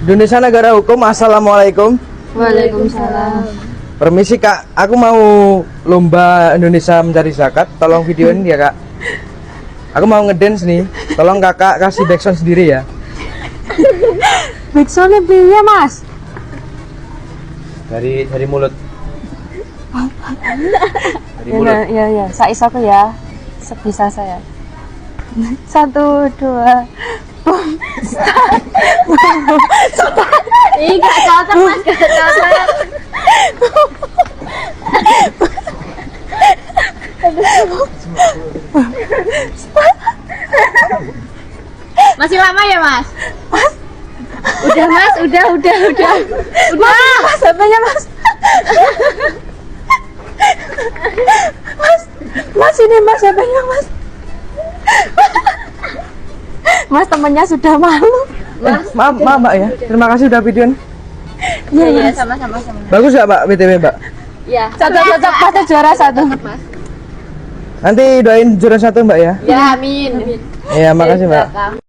Indonesia negara hukum. Assalamualaikum. Waalaikumsalam. Permisi kak, aku mau lomba Indonesia mencari zakat. Tolong videoin ya kak. Aku mau ngedance nih. Tolong kakak kasih backsound sendiri ya. Backsoundnya piye mas? Dari mulut. Dari Ya, mulut. ya, sais aku ya, sebisa saya. 1, 2, boom, start. Ih, gak cocok mas, gak cocok. Masih lama ya mas? Udah mas, udah. Mas, HP-nya mas. Mas ini mas HP-nya mas. Mas temennya sudah malu. Maaf mbak ya. Terima kasih udah videoin. Iya, sama-sama. Bagus gak mbak BTW mbak? Iya. Cocok pasti juara 1. Nanti doain juara 1 mbak ya. Ya, amin. Iya makasih mbak.